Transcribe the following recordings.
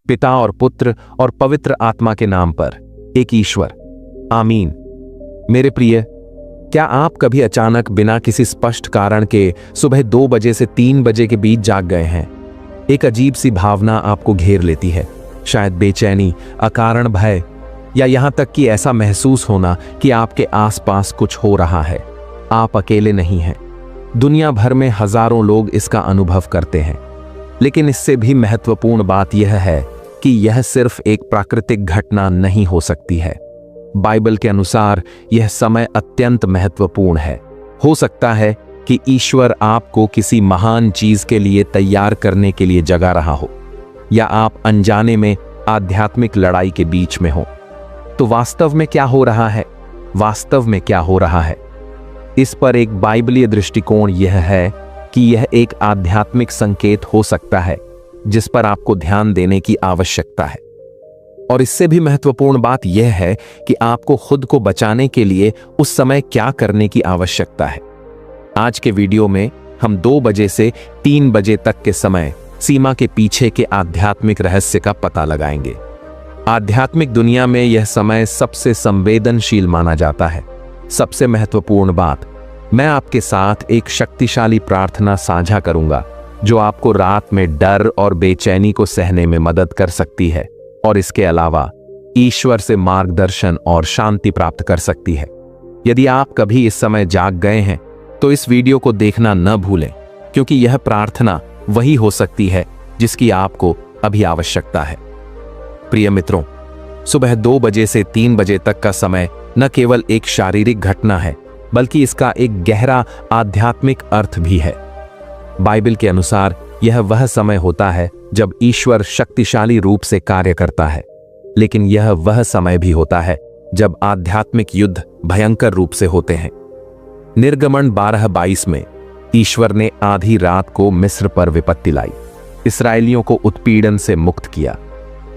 पिता और पुत्र और पवित्र आत्मा के नाम पर एक ईश्वर, आमीन। मेरे प्रिय, क्या आप कभी अचानक बिना किसी स्पष्ट कारण के सुबह 2 बजे से 3 बजे के बीच जाग गए हैं? एक अजीब सी भावना आपको घेर लेती है, शायद बेचैनी, अकारण भय, या यहां तक कि ऐसा महसूस होना कि आपके आसपास कुछ हो रहा है। आप अकेले नहीं हैं। दुनिया भर में हजारों लोग इसका अनुभव करते हैं। लेकिन इससे भी महत्वपूर्ण बात यह है कि यह सिर्फ एक प्राकृतिक घटना नहीं हो सकती है। बाइबल के अनुसार यह समय अत्यंत महत्वपूर्ण है। हो सकता है कि ईश्वर आपको किसी महान चीज के लिए तैयार करने के लिए जगा रहा हो, या आप अनजाने में आध्यात्मिक लड़ाई के बीच में हो। तो वास्तव में क्या हो रहा है? वास्तव में क्या हो रहा है? इस पर एक बाइबलीय दृष्टिकोण यह है कि यह एक आध्यात्मिक संकेत हो सकता है जिस पर आपको ध्यान देने की आवश्यकता है। और इससे भी महत्वपूर्ण बात यह है कि आपको खुद को बचाने के लिए उस समय क्या करने की आवश्यकता है। आज के वीडियो में हम 2 बजे से 3 बजे तक के समय सीमा के पीछे के आध्यात्मिक रहस्य का पता लगाएंगे। आध्यात्मिक दुनिया में यह समय सबसे संवेदनशील माना जाता है। सबसे महत्वपूर्ण बात, मैं आपके साथ एक शक्तिशाली प्रार्थना साझा करूंगा जो आपको रात में डर और बेचैनी को सहने में मदद कर सकती है, और इसके अलावा ईश्वर से मार्गदर्शन और शांति प्राप्त कर सकती है। यदि आप कभी इस समय जाग गए हैं तो इस वीडियो को देखना न भूलें, क्योंकि यह प्रार्थना वही हो सकती है जिसकी आपको अभी आवश्यकता है। प्रिय मित्रों, सुबह 2 बजे से 3 बजे तक का समय न केवल एक शारीरिक घटना है, बल्कि इसका एक गहरा आध्यात्मिक अर्थ भी है। बाइबल के अनुसार यह वह समय होता है जब ईश्वर शक्तिशाली रूप से कार्य करता है, लेकिन यह वह समय भी होता है जब आध्यात्मिक युद्ध भयंकर रूप से होते हैं। निर्गमन 12:22 में ईश्वर ने आधी रात को मिस्र पर विपत्ति लाई, इस्राएलियों को उत्पीड़न से मुक्त किया।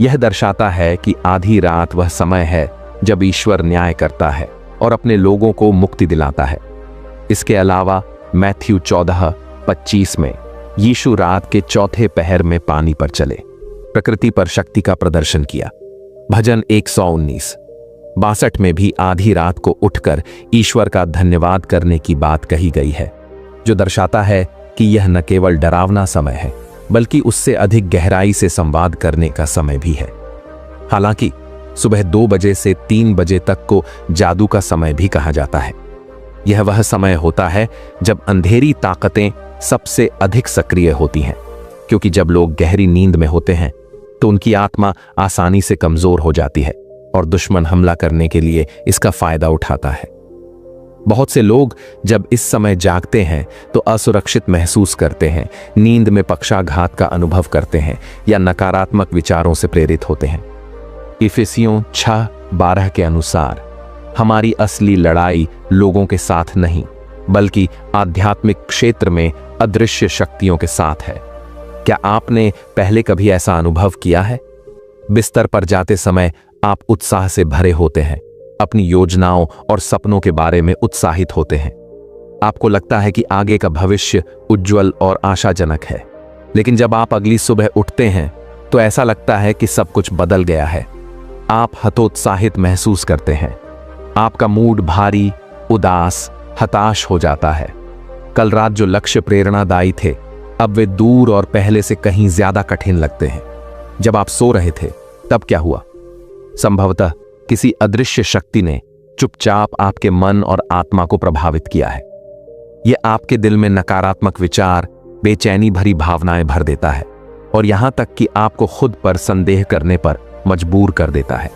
यह दर्शाता है कि आधी रात वह समय है जब ईश्वर न्याय करता है और अपने लोगों को मुक्ति दिलाता है। इसके अलावा मैथ्यू 14:25 में यीशु रात के चौथे पहर में पानी पर चले, प्रकृति पर शक्ति का प्रदर्शन किया। भजन 119:62 में भी आधी रात को उठकर ईश्वर का धन्यवाद करने की बात कही गई है, जो दर्शाता है कि यह न केवल डरावना समय है, बल्कि उससे अधिक गहराई से संवाद करने का समय भी है। हालांकि सुबह 2 बजे से 3 बजे तक को जादू का समय भी कहा जाता है। यह वह समय होता है जब अंधेरी ताकतें सबसे अधिक सक्रिय होती हैं, क्योंकि जब लोग गहरी नींद में होते हैं तो उनकी आत्मा आसानी से कमजोर हो जाती है और दुश्मन हमला करने के लिए इसका फायदा उठाता है। बहुत से लोग जब इस समय जागते हैं तो असुरक्षित महसूस करते हैं, नींद में पक्षाघात का अनुभव करते हैं या नकारात्मक विचारों से प्रेरित होते हैं। इफिसियों 6:12 के अनुसार हमारी असली लड़ाई लोगों के साथ नहीं, बल्कि आध्यात्मिक क्षेत्र में अदृश्य शक्तियों के साथ है। क्या आपने पहले कभी ऐसा अनुभव किया है? बिस्तर पर जाते समय आप उत्साह से भरे होते हैं, अपनी योजनाओं और सपनों के बारे में उत्साहित होते हैं। आपको लगता है कि आगे का भविष्य उज्जवल और आशाजनक है, लेकिन जब आप अगली सुबह उठते हैं तो ऐसा लगता है कि सब कुछ बदल गया है। आप हतोत्साहित महसूस करते हैं, आपका मूड भारी, उदास, हताश हो जाता है। कल रात जो लक्ष्य प्रेरणादायी थे, अब वे दूर और पहले से कहीं ज्यादा कठिन लगते हैं। जब आप सो रहे थे तब क्या हुआ? संभवतः किसी अदृश्य शक्ति ने चुपचाप आपके मन और आत्मा को प्रभावित किया है। यह आपके दिल में नकारात्मक विचार, बेचैनी भरी भावनाएं भर देता है, और यहां तक कि आपको खुद पर संदेह करने पर मजबूर कर देता है।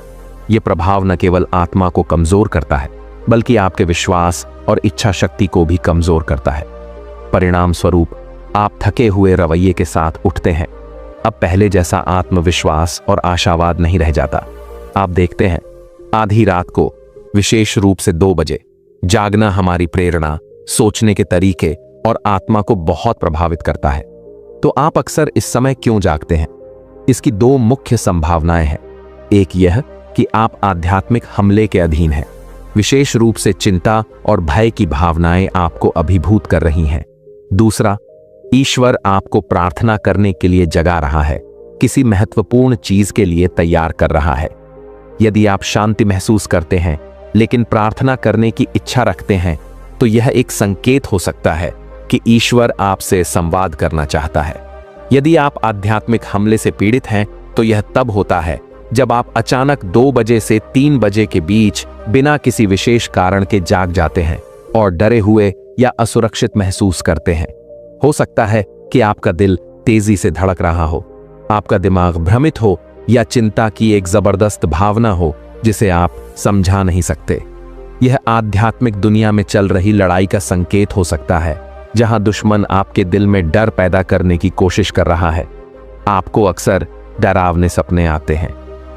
यह प्रभाव न केवल आत्मा को कमजोर करता है, बल्कि आपके विश्वास और इच्छा शक्ति को भी कमजोर करता है। परिणाम स्वरूप आप थके हुए रवैये के साथ उठते हैं। अब पहले जैसा आत्मविश्वास और आशावाद नहीं रह जाता। आप देखते हैं, आधी रात को, विशेष रूप से 2 बजे, जागना हमारी प्रेरणा, सोचने के तरीके और आत्मा को बहुत प्रभावित करता है। तो आप अक्सर इस समय क्यों जागते हैं? इसकी 2 मुख्य संभावनाएं हैं। एक यह कि आप आध्यात्मिक हमले के अधीन हैं, विशेष रूप से चिंता और भय की भावनाएं आपको अभिभूत कर रही हैं। दूसरा, ईश्वर आपको प्रार्थना करने के लिए जगा रहा है, किसी महत्वपूर्ण चीज के लिए तैयार कर रहा है। यदि आप शांति महसूस करते हैं लेकिन प्रार्थना करने की इच्छा रखते हैं, तो यह एक संकेत हो सकता है कि ईश्वर आपसे संवाद करना चाहता है। यदि आप आध्यात्मिक हमले से पीड़ित हैं, तो यह तब होता है जब आप अचानक 2 बजे से 3 बजे के बीच बिना किसी विशेष कारण के जाग जाते हैं और डरे हुए या असुरक्षित महसूस करते हैं। हो सकता है कि आपका दिल तेजी से धड़क रहा हो, आपका दिमाग भ्रमित हो या चिंता की एक जबरदस्त भावना हो जिसे आप समझा नहीं सकते। यह आध्यात्मिक दुनिया में चल रही लड़ाई का संकेत हो सकता है, जहां दुश्मन आपके दिल में डर पैदा करने की कोशिश कर रहा है। आपको अक्सर डरावने सपने आते हैं,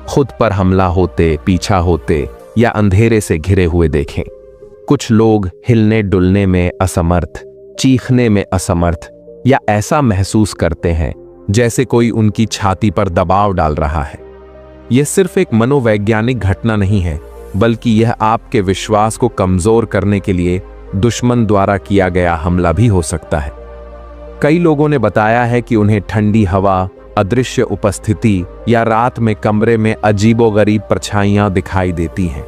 खुद पर हमला होते, पीछा होते या अंधेरे से घिरे हुए देखें। कुछ लोग हिलने डुलने में असमर्थ, चीखने में असमर्थ या ऐसा महसूस करते हैं जैसे कोई उनकी छाती पर दबाव डाल रहा है। यह सिर्फ एक मनोवैज्ञानिक घटना नहीं है, बल्कि यह आपके विश्वास को कमजोर करने के लिए दुश्मन द्वारा किया गया हमला भी हो सकता है। कई लोगों ने बताया है कि उन्हें ठंडी हवा, अदृश्य उपस्थिति या रात में कमरे में अजीबोगरीब परछाइयां दिखाई देती हैं।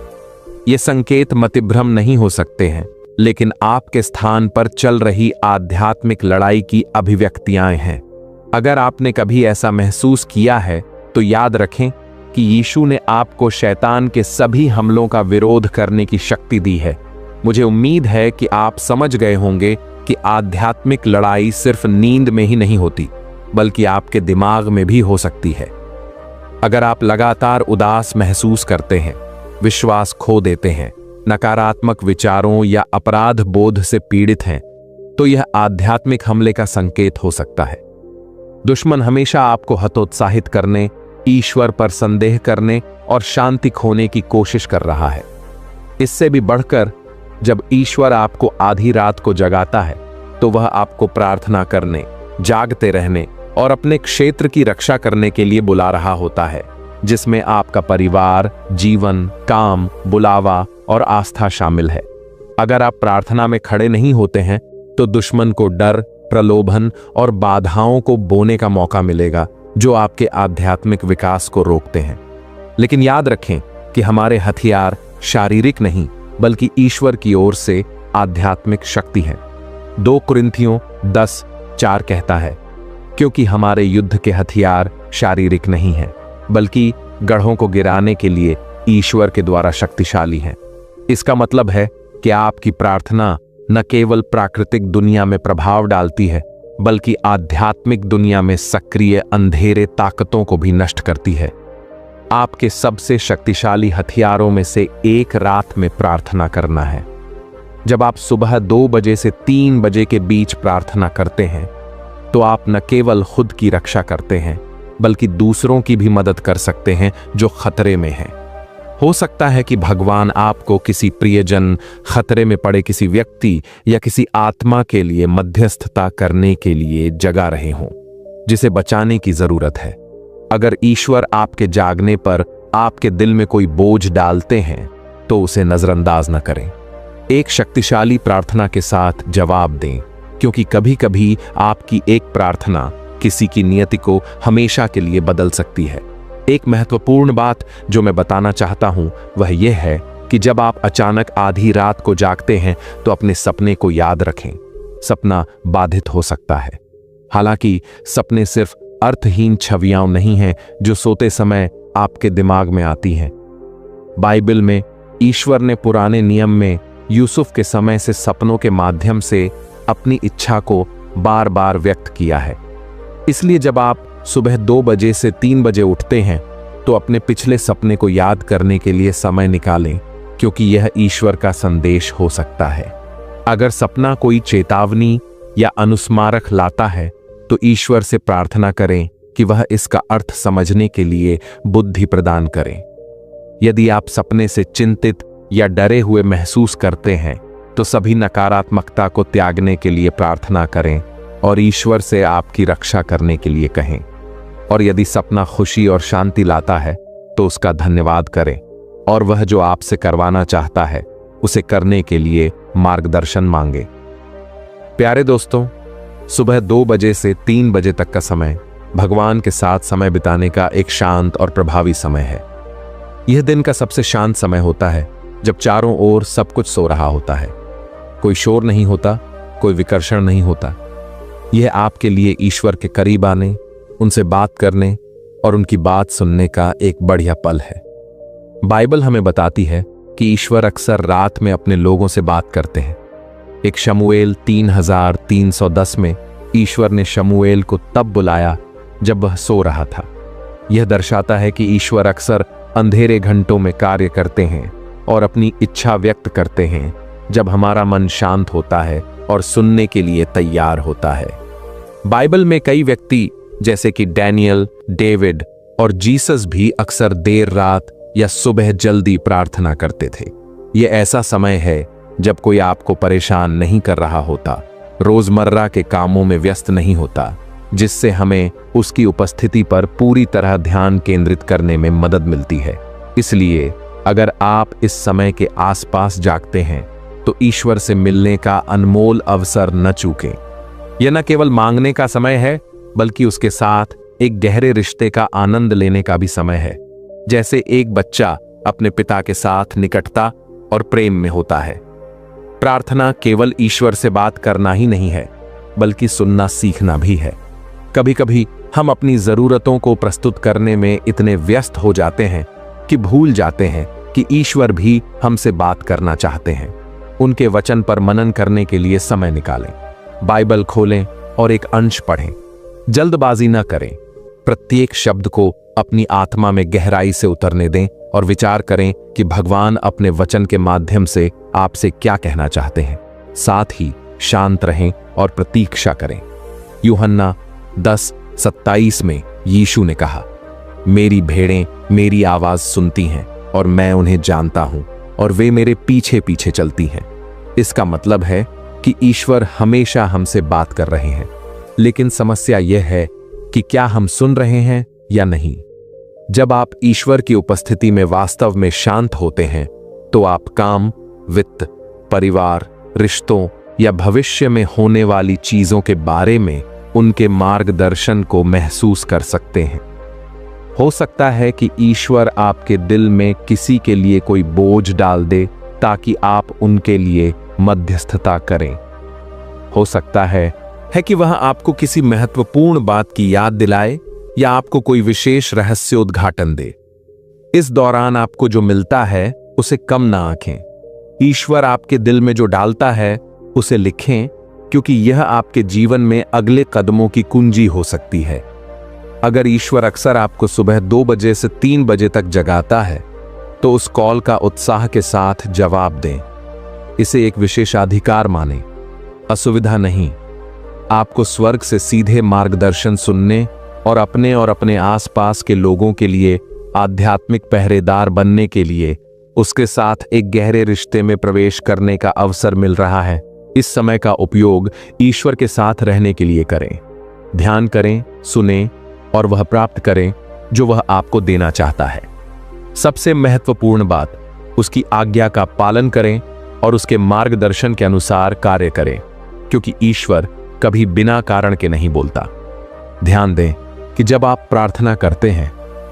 ये संकेत मतिभ्रम नहीं हो सकते हैं, लेकिन आपके स्थान पर चल रही आध्यात्मिक लड़ाई की अभिव्यक्तियां हैं। अगर आपने कभी ऐसा महसूस किया है, तो याद रखें कि यीशु ने आपको शैतान के सभी हमलों का विरोध करने की शक्ति दी है। मुझे उम्मीद है कि आप समझ गए होंगे कि आध्यात्मिक लड़ाई सिर्फ नींद में ही नहीं होती, बल्कि आपके दिमाग में भी हो सकती है। अगर आप लगातार उदास महसूस करते हैं, विश्वास खो देते हैं, नकारात्मक विचारों या अपराध बोध से पीड़ित हैं, तो यह आध्यात्मिक हमले का संकेत हो सकता है। दुश्मन हमेशा आपको हतोत्साहित करने, ईश्वर पर संदेह करने और शांति खोने की कोशिश कर रहा है। इससे भी बढ़कर, जब ईश्वर आपको आधी रात को जगाता है, तो वह आपको प्रार्थना करने, जागते रहने और अपने क्षेत्र की रक्षा करने के लिए बुला रहा होता है, जिसमें आपका परिवार, जीवन, काम, बुलावा और आस्था शामिल है। अगर आप प्रार्थना में खड़े नहीं होते हैं, तो दुश्मन को डर, प्रलोभन और बाधाओं को बोने का मौका मिलेगा, जो आपके आध्यात्मिक विकास को रोकते हैं। लेकिन याद रखें कि हमारे हथियार शारीरिक नहीं, बल्कि ईश्वर की ओर से आध्यात्मिक शक्ति है। 2 कुरिन्थियों 10:4 कहता है, क्योंकि हमारे युद्ध के हथियार शारीरिक नहीं हैं, बल्कि गढ़ों को गिराने के लिए ईश्वर के द्वारा शक्तिशाली हैं। इसका मतलब है कि आपकी प्रार्थना न केवल प्राकृतिक दुनिया में प्रभाव डालती है, बल्कि आध्यात्मिक दुनिया में सक्रिय अंधेरे ताकतों को भी नष्ट करती है। आपके सबसे शक्तिशाली हथियारों में से एक रात में प्रार्थना करना है। जब आप सुबह 2 बजे से 3 बजे के बीच प्रार्थना करते हैं, तो आप न केवल खुद की रक्षा करते हैं, बल्कि दूसरों की भी मदद कर सकते हैं जो खतरे में हैं। हो सकता है कि भगवान आपको किसी प्रियजन, खतरे में पड़े किसी व्यक्ति या किसी आत्मा के लिए मध्यस्थता करने के लिए जगा रहे हों, जिसे बचाने की जरूरत है। अगर ईश्वर आपके जागने पर आपके दिल में कोई बोझ डालते हैं, तो उसे नजरअंदाज न करें। एक शक्तिशाली प्रार्थना के साथ जवाब दें, क्योंकि कभी-कभी आपकी एक प्रार्थना किसी की नियति को हमेशा के लिए बदल सकती है। एक महत्वपूर्ण बात जो मैं बताना चाहता हूं, वह यह है कि जब आप अचानक आधी रात को जागते हैं, तो अपने सपने को याद रखें। सपना बाधित हो सकता है। हालांकि सपने सिर्फ अर्थहीन छवियां नहीं हैं जो सोते समय आपके दिमाग में आती हैं। बाइबल में ईश्वर ने पुराने नियम में यूसुफ के समय से सपनों के माध्यम से अपनी इच्छा को बार बार व्यक्त किया है। इसलिए जब आप सुबह 2 बजे से 3 बजे उठते हैं, तो अपने पिछले सपने को याद करने के लिए समय निकालें, क्योंकि यह ईश्वर का संदेश हो सकता है। अगर सपना कोई चेतावनी या अनुस्मारक लाता है, तो ईश्वर से प्रार्थना करें कि वह इसका अर्थ समझने के लिए बुद्धि प्रदान करें। यदि आप सपने से चिंतित या डरे हुए महसूस करते हैं, तो सभी नकारात्मकता को त्यागने के लिए प्रार्थना करें और ईश्वर से आपकी रक्षा करने के लिए कहें। और यदि सपना खुशी और शांति लाता है, तो उसका धन्यवाद करें और वह जो आपसे करवाना चाहता है, उसे करने के लिए मार्गदर्शन मांगे। प्यारे दोस्तों, सुबह 2 बजे से 3 बजे तक का समय भगवान के साथ समय बिताने का एक शांत और प्रभावी समय है। यह दिन का सबसे शांत समय होता है, जब चारों ओर सब कुछ सो रहा होता है। कोई शोर नहीं होता, कोई विकर्षण नहीं होता। यह आपके लिए ईश्वर के करीब आने, उनसे बात करने और उनकी बात सुनने का एक बढ़िया पल है। बाइबल हमें बताती है कि ईश्वर अक्सर रात में अपने लोगों से बात करते हैं। एक शमूएल 3310 में ईश्वर ने शमूएल को तब बुलाया जब वह सो रहा था। यह दर्शाता है कि ईश्वर अक्सर अंधेरे घंटों में कार्य करते हैं और अपनी इच्छा व्यक्त करते हैं जब हमारा मन शांत होता है और सुनने के लिए तैयार होता है। बाइबल में कई व्यक्ति जैसे कि डैनियल, डेविड और जीसस भी अक्सर देर रात या सुबह जल्दी प्रार्थना करते थे। यह ऐसा समय है जब कोई आपको परेशान नहीं कर रहा होता, रोजमर्रा के कामों में व्यस्त नहीं होता, जिससे हमें उसकी उपस्थिति पर पूरी तरह ध्यान केंद्रित करने में मदद मिलती है। इसलिए अगर आप इस समय के आसपास जागते हैं तो ईश्वर से मिलने का अनमोल अवसर न चूकें। यह न केवल मांगने का समय है, बल्कि उसके साथ एक गहरे रिश्ते का आनंद लेने का भी समय है। जैसे एक बच्चा अपने पिता के साथ निकटता और प्रेम में होता है। प्रार्थना केवल ईश्वर से बात करना ही नहीं है, बल्कि सुनना सीखना भी है। कभी कभी हम अपनी जरूरतों को प्रस्तुत करने में इतने व्यस्त हो जाते हैं कि भूल जाते हैं कि ईश्वर भी हमसे बात करना चाहते हैं। उनके वचन पर मनन करने के लिए समय निकालें, बाइबल खोलें और एक अंश पढ़ें। जल्दबाजी न करें, प्रत्येक शब्द को अपनी आत्मा में गहराई से उतरने दें और विचार करें कि भगवान अपने वचन के माध्यम से आपसे क्या कहना चाहते हैं। साथ ही शांत रहें और प्रतीक्षा करें। यूहन्ना 10:27 में यीशु ने कहा, मेरी भेड़ें मेरी आवाज सुनती हैं और मैं उन्हें जानता हूं और वे मेरे पीछे पीछे चलती हैं। इसका मतलब है कि ईश्वर हमेशा हमसे बात कर रहे हैं, लेकिन समस्या यह है कि क्या हम सुन रहे हैं या नहीं। जब आप ईश्वर की उपस्थिति में वास्तव में शांत होते हैं तो आप काम, वित्त, परिवार, रिश्तों या भविष्य में होने वाली चीजों के बारे में उनके मार्गदर्शन को महसूस कर सकते हैं। हो सकता है कि ईश्वर आपके दिल में किसी के लिए कोई बोझ डाल दे ताकि आप उनके लिए मध्यस्थता करें। हो सकता है कि वह आपको किसी महत्वपूर्ण बात की याद दिलाए या आपको कोई विशेष रहस्योद्घाटन दे। इस दौरान आपको जो मिलता है उसे कम ना आंकें। ईश्वर आपके दिल में जो डालता है उसे लिखें, क्योंकि यह आपके जीवन में अगले कदमों की कुंजी हो सकती है। अगर ईश्वर अक्सर आपको सुबह 2 बजे से 3 बजे तक जगाता है तो उस कॉल का उत्साह के साथ जवाब दें। इसे एक विशेषाधिकार मानें, असुविधा नहीं। आपको स्वर्ग से सीधे मार्गदर्शन सुनने और अपने आसपास के लोगों के लिए आध्यात्मिक पहरेदार बनने के लिए उसके साथ एक गहरे रिश्ते में प्रवेश करने का अवसर मिल रहा है। इस समय का उपयोग ईश्वर के साथ रहने के लिए करें। ध्यान करें, सुनें और वह प्राप्त करें जो वह आपको देना चाहता है। सबसे महत्वपूर्ण बात, उसकी आज्ञा का पालन करें और उसके मार्गदर्शन के अनुसार कार्य करें, क्योंकि ईश्वर कभी बिना कारण के नहीं बोलता। ध्यान दें कि जब आप प्रार्थना करते हैं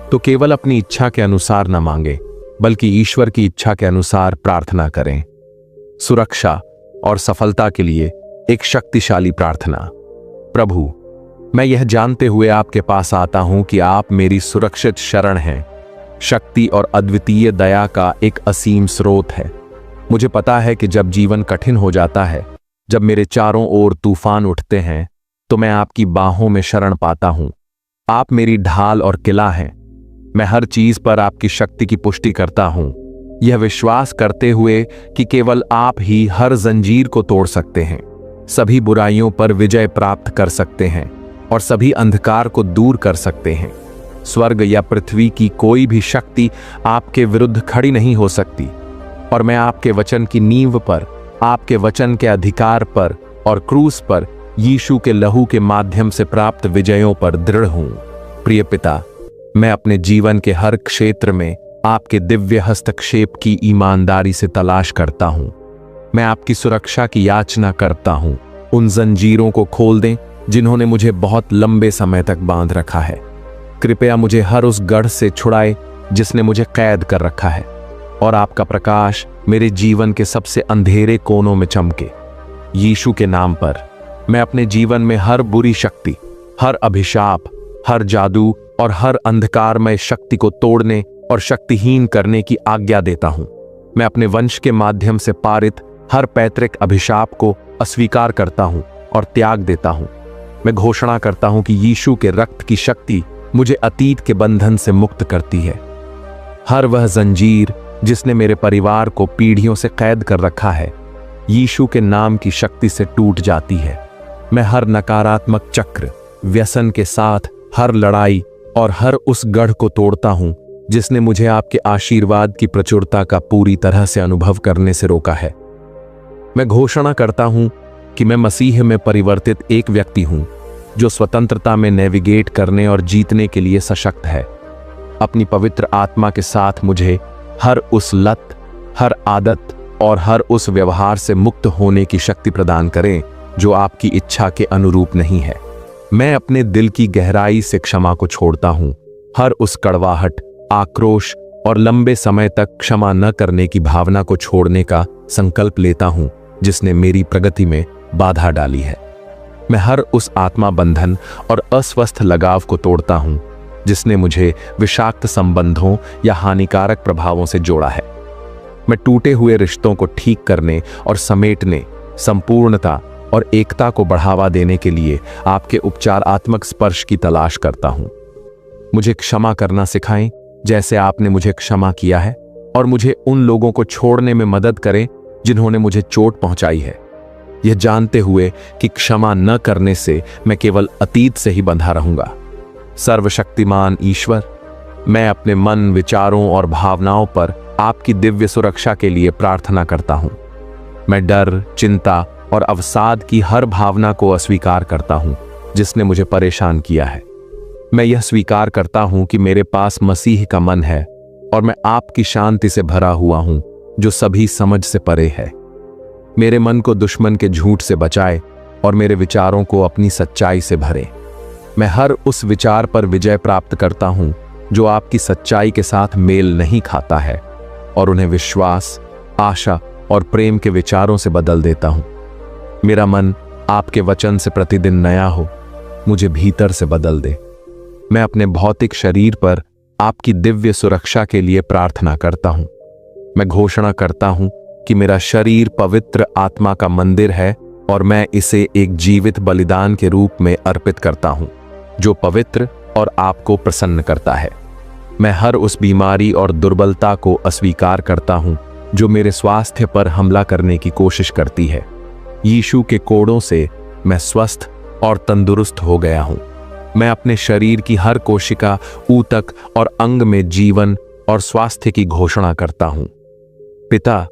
तो केवल अपनी इच्छा के अनुसार न मांगे, बल्कि ईश्वर की इच्छा के अनुसार प्रार्थना करें। सुरक्षा और सफलता के लिए एक शक्तिशाली प्रार्थना। प्रभु, मैं यह जानते हुए आपके पास आता हूं कि आप मेरी सुरक्षित शरण हैं, शक्ति और अद्वितीय दया का एक असीम स्रोत है। मुझे पता है कि जब जीवन कठिन हो जाता है, जब मेरे चारों ओर तूफान उठते हैं, तो मैं आपकी बाहों में शरण पाता हूं। आप मेरी ढाल और किला हैं। मैं हर चीज पर आपकी शक्ति की पुष्टि करता हूं, यह विश्वास करते हुए कि केवल आप ही हर जंजीर को तोड़ सकते हैं, सभी बुराइयों पर विजय प्राप्त कर सकते हैं और सभी अंधकार को दूर कर सकते हैं। स्वर्ग या पृथ्वी की कोई भी शक्ति आपके विरुद्ध खड़ी नहीं हो सकती और मैं आपके वचन की नींव पर, आपके वचन के अधिकार पर और क्रूस पर यीशु के लहू के माध्यम से प्राप्त विजयों पर दृढ़ हूं। प्रिय पिता, मैं अपने जीवन के हर क्षेत्र में आपके दिव्य हस्तक्षेप की ईमानदारी से तलाश करता हूं। मैं आपकी सुरक्षा की याचना करता हूं। उन जंजीरों को खोल दें जिन्होंने मुझे बहुत लंबे समय तक बांध रखा है। कृपया मुझे हर उस गढ़ से छुड़ाए जिसने मुझे कैद कर रखा है, और आपका प्रकाश मेरे जीवन के सबसे अंधेरे कोनों में चमके। यीशु के नाम पर मैं अपने जीवन में हर बुरी शक्ति, हर अभिशाप, हर जादू और हर अंधकारमय शक्ति को तोड़ने और शक्तिहीन करने की आज्ञा देता हूं। मैं अपने वंश के माध्यम से पारित हर पैतृक अभिशाप को अस्वीकार करता हूं और त्याग देता हूं। मैं घोषणा करता हूं कि यीशु के रक्त की शक्ति मुझे अतीत के बंधन से मुक्त करती है। हर वह जंजीर जिसने मेरे परिवार को पीढ़ियों से कैद कर रखा है, यीशु के नाम की शक्ति से टूट जाती है। मैं हर नकारात्मक चक्र, व्यसन के साथ हर लड़ाई और हर उस गढ़ को तोड़ता हूं जिसने मुझे आपके आशीर्वाद की प्रचुरता का पूरी तरह से अनुभव करने से रोका है। मैं घोषणा करता हूं कि मैं मसीह में परिवर्तित एक व्यक्ति हूं जो स्वतंत्रता में नेविगेट करने और जीतने के लिए सशक्त है। अपनी पवित्र आत्मा के साथ मुझे हर उस लत, हर आदत और हर उस व्यवहार से मुक्त होने की शक्ति प्रदान करें जो आपकी इच्छा के अनुरूप नहीं है। मैं अपने दिल की गहराई से क्षमा को छोड़ता हूं, हर उस कड़वाहट, आक्रोश और लंबे समय तक क्षमा न करने की भावना को छोड़ने का संकल्प लेता हूं जिसने मेरी प्रगति में बाधा डाली है। मैं हर उस आत्मा बंधन और अस्वस्थ लगाव को तोड़ता हूं जिसने मुझे विषाक्त संबंधों या हानिकारक प्रभावों से जोड़ा है। मैं टूटे हुए रिश्तों को ठीक करने और समेटने, संपूर्णता और एकता को बढ़ावा देने के लिए आपके उपचारात्मक स्पर्श की तलाश करता हूं। मुझे क्षमा करना सिखाएं जैसे आपने मुझे क्षमा किया है, और मुझे उन लोगों को छोड़ने में मदद करें जिन्होंने मुझे चोट पहुंचाई है, यह जानते हुए कि क्षमा न करने से मैं केवल अतीत से ही बंधा रहूंगा। सर्वशक्तिमान ईश्वर, मैं अपने मन, विचारों और भावनाओं पर आपकी दिव्य सुरक्षा के लिए प्रार्थना करता हूं। मैं डर, चिंता और अवसाद की हर भावना को अस्वीकार करता हूं जिसने मुझे परेशान किया है। मैं यह स्वीकार करता हूं कि मेरे पास मसीह का मन है और मैं आपकी शांति से भरा हुआ हूं जो सभी समझ से परे है। मेरे मन को दुश्मन के झूठ से बचाए और मेरे विचारों को अपनी सच्चाई से भरे। मैं हर उस विचार पर विजय प्राप्त करता हूं जो आपकी सच्चाई के साथ मेल नहीं खाता है, और उन्हें विश्वास, आशा और प्रेम के विचारों से बदल देता हूं। मेरा मन आपके वचन से प्रतिदिन नया हो, मुझे भीतर से बदल दे। मैं अपने भौतिक शरीर पर आपकी दिव्य सुरक्षा के लिए प्रार्थना करता हूं। मैं घोषणा करता हूं कि मेरा शरीर पवित्र आत्मा का मंदिर है और मैं इसे एक जीवित बलिदान के रूप में अर्पित करता हूं जो पवित्र और आपको प्रसन्न करता है। मैं हर उस बीमारी और दुर्बलता को अस्वीकार करता हूं जो मेरे स्वास्थ्य पर हमला करने की कोशिश करती है। यीशु के कोड़ों से मैं स्वस्थ और तंदुरुस्त हो गया हूं। मैं अपने शरीर की हर कोशिका, ऊतक और अंग में जीवन और स्वास्थ्य की घोषणा करता हूं। पिता,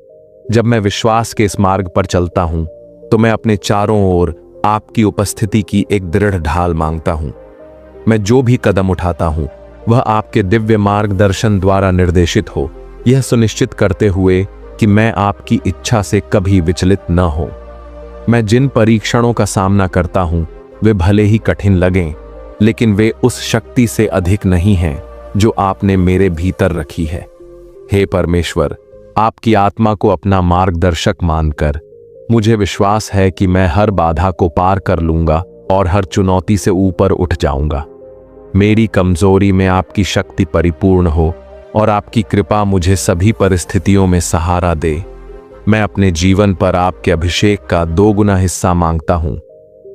जब मैं विश्वास के इस मार्ग पर चलता हूं तो मैं अपने चारों ओर आपकी उपस्थिति की एक दृढ़ ढाल मांगता हूं। मैं जो भी कदम उठाता हूं वह आपके दिव्य मार्गदर्शन द्वारा निर्देशित हो, यह सुनिश्चित करते हुए कि मैं आपकी इच्छा से कभी विचलित न हो। मैं जिन परीक्षणों का सामना करता हूं वे भले ही कठिन लगें, लेकिन वे उस शक्ति से अधिक नहीं हैं जो आपने मेरे भीतर रखी है। हे परमेश्वर, आपकी आत्मा को अपना मार्गदर्शक मानकर मुझे विश्वास है कि मैं हर बाधा को पार कर लूंगा और हर चुनौती से ऊपर उठ जाऊंगा। मेरी कमजोरी में आपकी शक्ति परिपूर्ण हो और आपकी कृपा मुझे सभी परिस्थितियों में सहारा दे। मैं अपने जीवन पर आपके अभिषेक का 2 गुना हिस्सा मांगता हूं।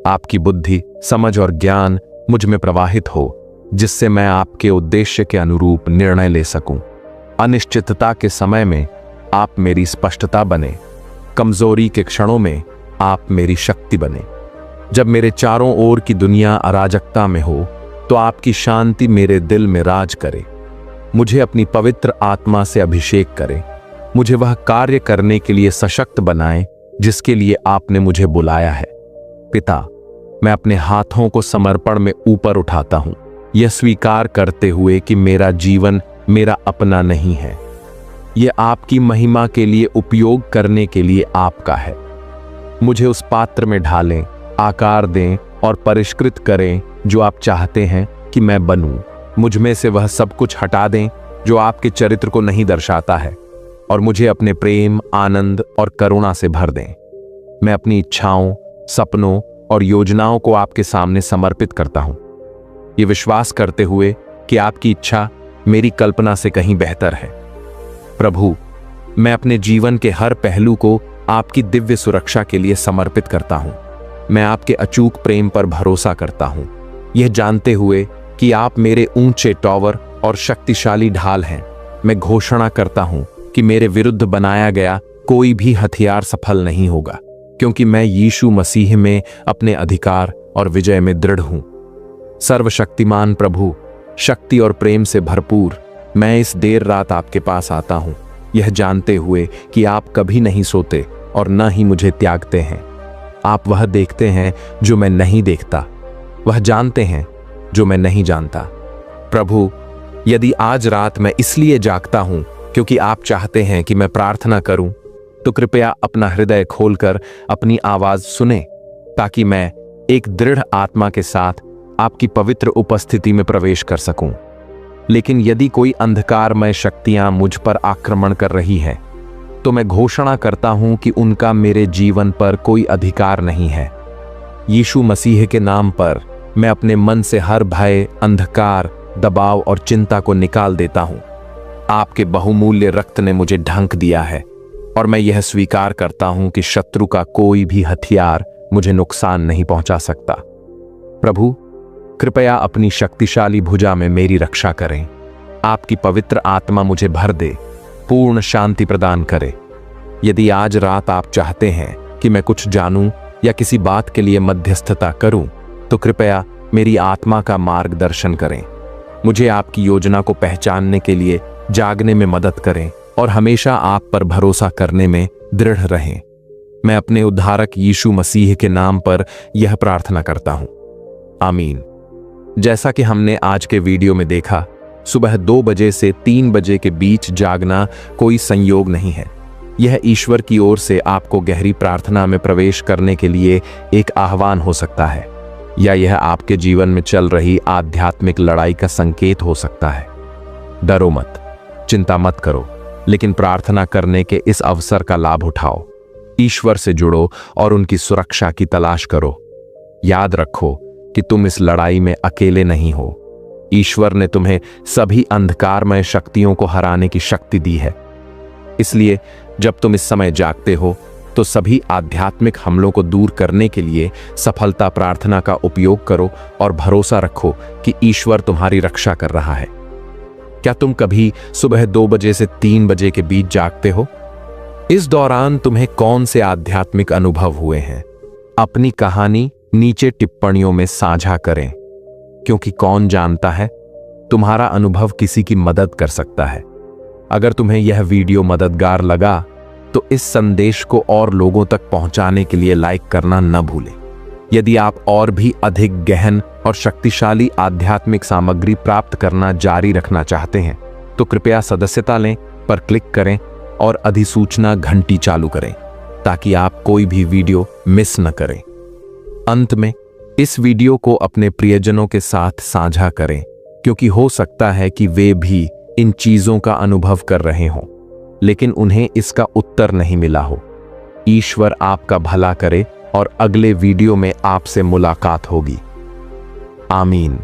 आपकी बुद्धि, समझ और ज्ञान मुझ में प्रवाहित हो जिससे मैं आपके उद्देश्य के अनुरूप निर्णय ले सकूं। अनिश्चितता के समय में आप मेरी स्पष्टता बने, कमजोरी के क्षणों में आप मेरी शक्ति बने। जब मेरे चारों ओर की दुनिया अराजकता में हो तो आपकी शांति मेरे दिल में राज करे। मुझे अपनी पवित्र आत्मा से अभिषेक करें, मुझे वह कार्य करने के लिए सशक्त बनाएं जिसके लिए आपने मुझे बुलाया है। पिता, मैं अपने हाथों को समर्पण में ऊपर उठाता हूं, यह स्वीकार करते हुए कि मेरा जीवन मेरा अपना नहीं है, यह आपकी महिमा के लिए उपयोग करने के लिए आपका है। मुझे उस पात्र में ढालें, आकार दें और परिष्कृत करें जो आप चाहते हैं कि मैं बनूं। मुझ में से वह सब कुछ हटा दें जो आपके चरित्र को नहीं दर्शाता है, और मुझे अपने प्रेम, आनंद और करुणा से भर दें। मैं अपनी इच्छाओं, सपनों और योजनाओं को आपके सामने समर्पित करता हूं, ये विश्वास करते हुए कि आपकी इच्छा मेरी कल्पना से कहीं बेहतर है। प्रभु, मैं अपने जीवन के हर पहलू को आपकी दिव्य सुरक्षा के लिए समर्पित करता हूं। मैं आपके अचूक प्रेम पर भरोसा करता हूं, यह जानते हुए कि आप मेरे ऊंचे टॉवर और शक्तिशाली ढाल हैं। मैं घोषणा करता हूं कि मेरे विरुद्ध बनाया गया कोई भी हथियार सफल नहीं होगा, क्योंकि मैं यीशु मसीह में अपने अधिकार और विजय में दृढ़ हूं। सर्वशक्तिमान प्रभु, शक्ति और प्रेम से भरपूर, मैं इस देर रात आपके पास आता हूं, यह जानते हुए कि आप कभी नहीं सोते और न ही मुझे त्यागते हैं। आप वह देखते हैं जो मैं नहीं देखता, वह जानते हैं जो मैं नहीं जानता। प्रभु, यदि आज रात मैं इसलिए जागता हूं क्योंकि आप चाहते हैं कि मैं प्रार्थना करूं, तो कृपया अपना हृदय खोलकर अपनी आवाज सुने, ताकि मैं एक दृढ़ आत्मा के साथ आपकी पवित्र उपस्थिति में प्रवेश कर सकूं। लेकिन यदि कोई अंधकारमय शक्तियां मुझ पर आक्रमण कर रही हैं, तो मैं घोषणा करता हूं कि उनका मेरे जीवन पर कोई अधिकार नहीं है। यीशु मसीह के नाम पर मैं अपने मन से हर भय, अंधकार, दबाव और चिंता को निकाल देता हूं। आपके बहुमूल्य रक्त ने मुझे ढंक दिया है, और मैं यह स्वीकार करता हूं कि शत्रु का कोई भी हथियार मुझे नुकसान नहीं पहुंचा सकता। प्रभु, कृपया अपनी शक्तिशाली भुजा में मेरी रक्षा करें। आपकी पवित्र आत्मा मुझे भर दे, पूर्ण शांति प्रदान करे। यदि आज रात आप चाहते हैं कि मैं कुछ जानूं या किसी बात के लिए मध्यस्थता करूं, तो कृपया मेरी आत्मा का मार्गदर्शन करें। मुझे आपकी योजना को पहचानने के लिए जागने में मदद करें और हमेशा आप पर भरोसा करने में दृढ़ रहें। मैं अपने उद्धारक यीशु मसीह के नाम पर यह प्रार्थना करता हूं, आमीन। जैसा कि हमने आज के वीडियो में देखा, सुबह 2 बजे से 3 बजे के बीच जागना कोई संयोग नहीं है। यह ईश्वर की ओर से आपको गहरी प्रार्थना में प्रवेश करने के लिए एक आह्वान हो सकता है, या यह आपके जीवन में चल रही आध्यात्मिक लड़ाई का संकेत हो सकता है। डरो मत, चिंता मत करो, लेकिन प्रार्थना करने के इस अवसर का लाभ उठाओ। ईश्वर से जुड़ो और उनकी सुरक्षा की तलाश करो। याद रखो कि तुम इस लड़ाई में अकेले नहीं हो। ईश्वर ने तुम्हें सभी अंधकारमय शक्तियों को हराने की शक्ति दी है। इसलिए जब तुम इस समय जागते हो, तो सभी आध्यात्मिक हमलों को दूर करने के लिए सफलता प्रार्थना का उपयोग करो और भरोसा रखो कि ईश्वर तुम्हारी रक्षा कर रहा है। क्या तुम कभी सुबह 2 बजे से 3 बजे के बीच जागते हो? इस दौरान तुम्हें कौन से आध्यात्मिक अनुभव हुए हैं? अपनी कहानी नीचे टिप्पणियों में साझा करें, क्योंकि कौन जानता है, तुम्हारा अनुभव किसी की मदद कर सकता है। अगर तुम्हें यह वीडियो मददगार लगा, तो इस संदेश को और लोगों तक पहुंचाने के लिए लाइक करना न भूलें। यदि आप और भी अधिक गहन और शक्तिशाली आध्यात्मिक सामग्री प्राप्त करना जारी रखना चाहते हैं, तो कृपया सदस्यता लें पर क्लिक करें और अधिसूचना घंटी चालू करें, ताकि आप कोई भी वीडियो मिस न करें। अंत में इस वीडियो को अपने प्रियजनों के साथ साझा करें, क्योंकि हो सकता है कि वे भी इन चीजों का अनुभव कर रहे हों, लेकिन उन्हें इसका उत्तर नहीं मिला हो। ईश्वर आपका भला करे और अगले वीडियो में आपसे मुलाकात होगी। आमीन।